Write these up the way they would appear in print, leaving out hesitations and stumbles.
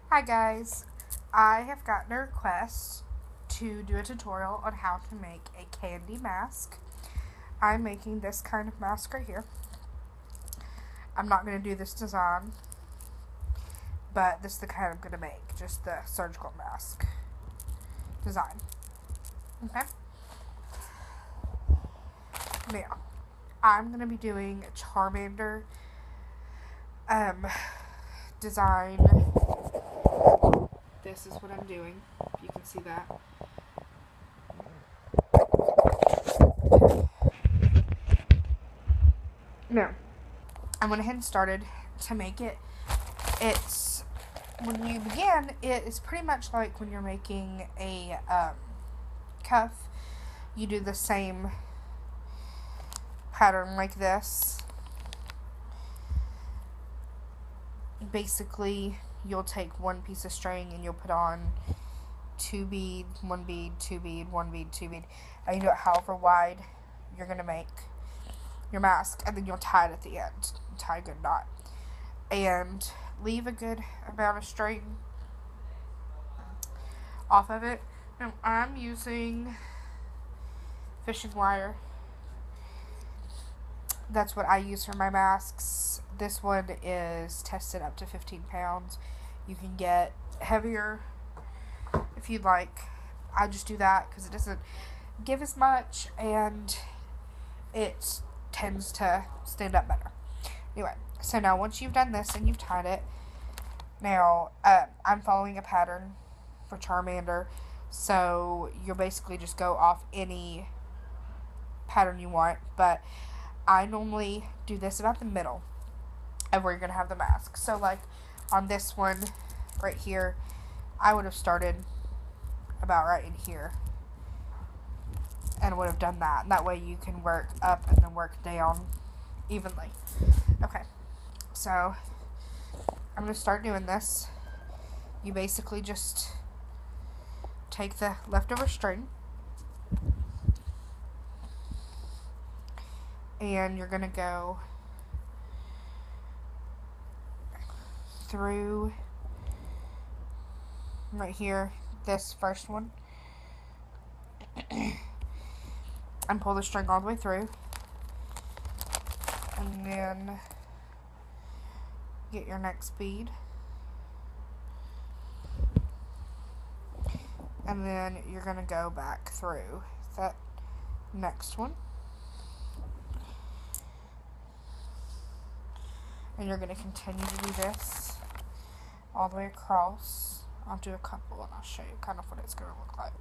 Hi guys, I have gotten a request to do a tutorial on how to make a candy mask. I'm making this kind of mask right here. I'm not going to do this design, but this is the kind I'm going to make, just the surgical mask design. Okay? Now, I'm going to be doing a Charmander design. This is what I'm doing, if you can see that. Now, I went ahead and started to make it. It's, when you begin, it is pretty much like when you're making a cuff. You do the same pattern like this. Basically, you'll take one piece of string and you'll put on 2 bead, 1 bead, 2 bead, 1 bead, 2 bead. And you do it however wide you're going to make your mask, and then you'll tie it at the end. Tie a good knot. And leave a good amount of string off of it. Now, I'm using fishing wire. That's what I use for my masks. This one is tested up to 15 pounds. You can get heavier if you'd like. I just do that because it doesn't give as much and it tends to stand up better. Anyway, so now once you've done this and you've tied it, now I'm following a pattern for Charmander, so you'll basically just go off any pattern you want, but I normally do this about the middle of where you're going to have the mask. So like on this one right here, I would have started about right in here and would have done that. And that way you can work up and then work down evenly. Okay, so I'm going to start doing this. You basically just take the leftover string and you're going to go through right here, this first one, and pull the string all the way through, and then get your next bead, and then you're going to go back through that next one, and you're going to continue to do this all the way across. I'll do a couple and I'll show you kind of what it's going to look like.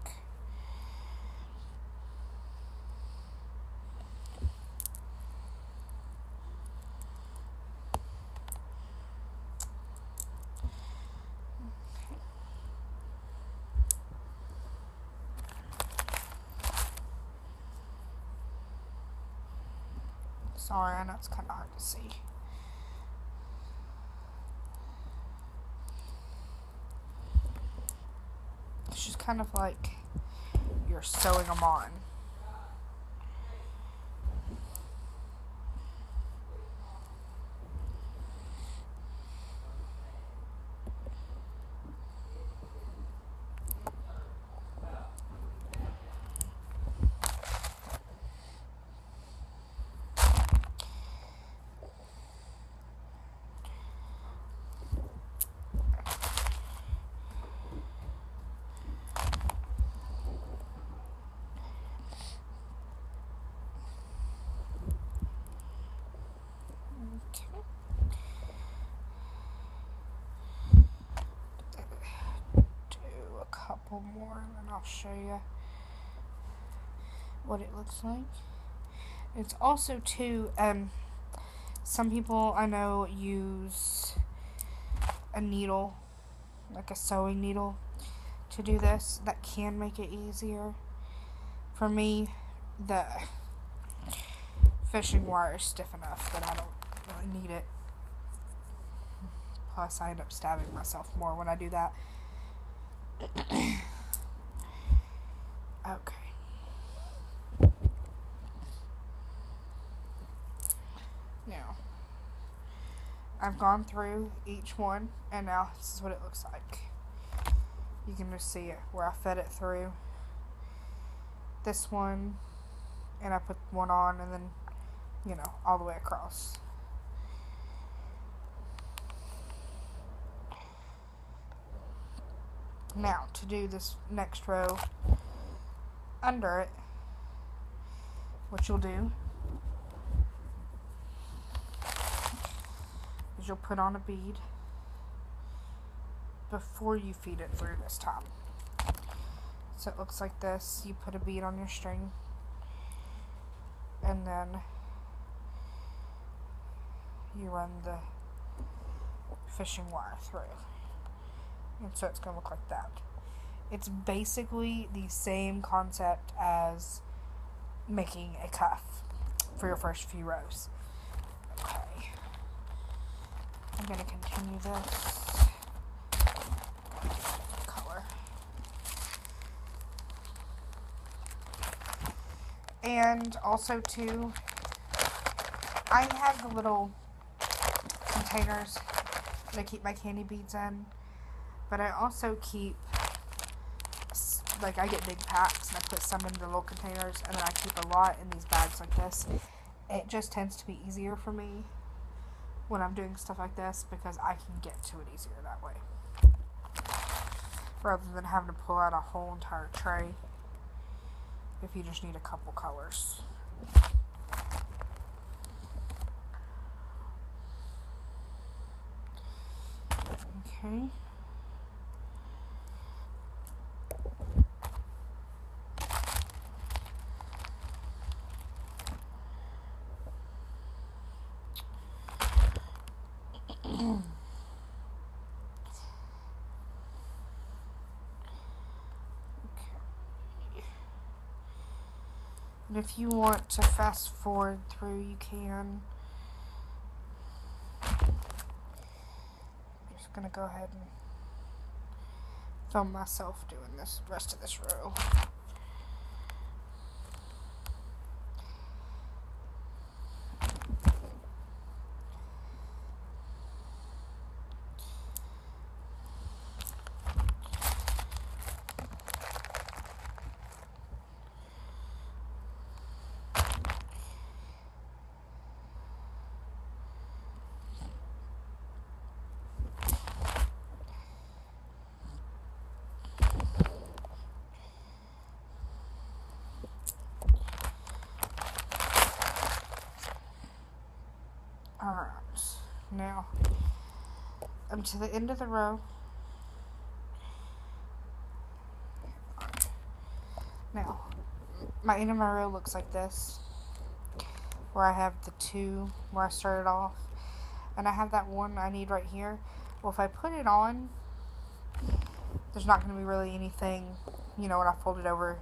Sorry, I know it's kind of hard to see. It's just kind of like you're sewing them on. Couple more and then I'll show you what it looks like. It's also too, some people I know use a needle, like a sewing needle, to do this. That can make it easier. For me, the fishing wire is stiff enough that I don't really need it. Plus I end up stabbing myself more when I do that. Okay. Now, I've gone through each one, and now this is what it looks like. You can just see it where I fed it through this one, and I put one on, and then, you know, all the way across. Now, to do this next row under it, what you'll do is you'll put on a bead before you feed it through this time. So it looks like this. You put a bead on your string, and then you run the fishing wire through. And so it's going to look like that. It's basically the same concept as making a cuff for your first few rows. Okay. I'm going to continue this color. And also too, I have the little containers that I keep my candy beads in. But I also keep, like, I get big packs and I put some in the little containers, and then I keep a lot in these bags like this. It just tends to be easier for me when I'm doing stuff like this because I can get to it easier that way. Rather than having to pull out a whole entire tray if you just need a couple colors. Okay. And if you want to fast forward through, you can. I'm just going to go ahead and film myself doing this rest of this row. Alright, now I'm to the end of the row. Now, my end of my row looks like this, where I have the two where I started off, and I have that one I need right here. Well, if I put it on, there's not going to be really anything, you know, when I fold it over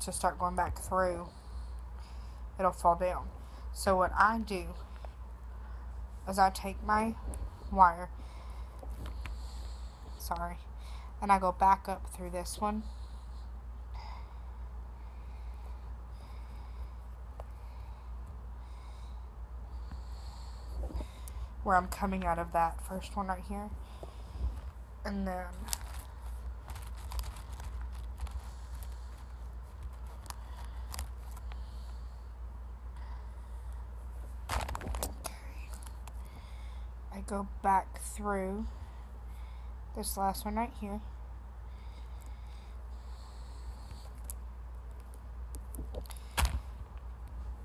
to start going back through, it'll fall down. So what I do is I take my wire, and I go back up through this one, where I'm coming out of that first one right here, and then I go back through this last one right here,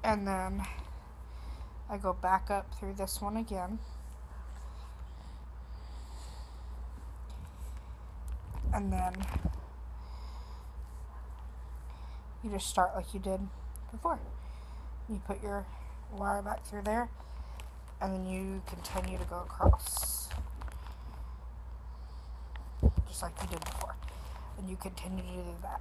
and then I go back up through this one again, and then you just start like you did before. You put your wire back through there, and then you continue to go across just like you did before, and you continue to do that.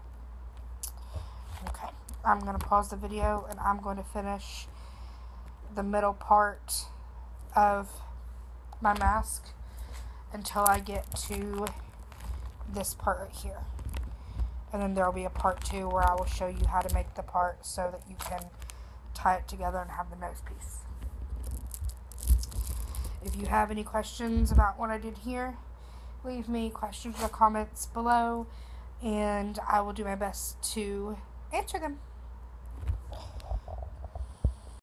Okay, I'm going to pause the video, and I'm going to finish the middle part of my mask until I get to this part right here, and then there will be a part 2 where I will show you how to make the part so that you can tie it together and have the nose piece. If you have any questions about what I did here, leave me questions or comments below, and I will do my best to answer them.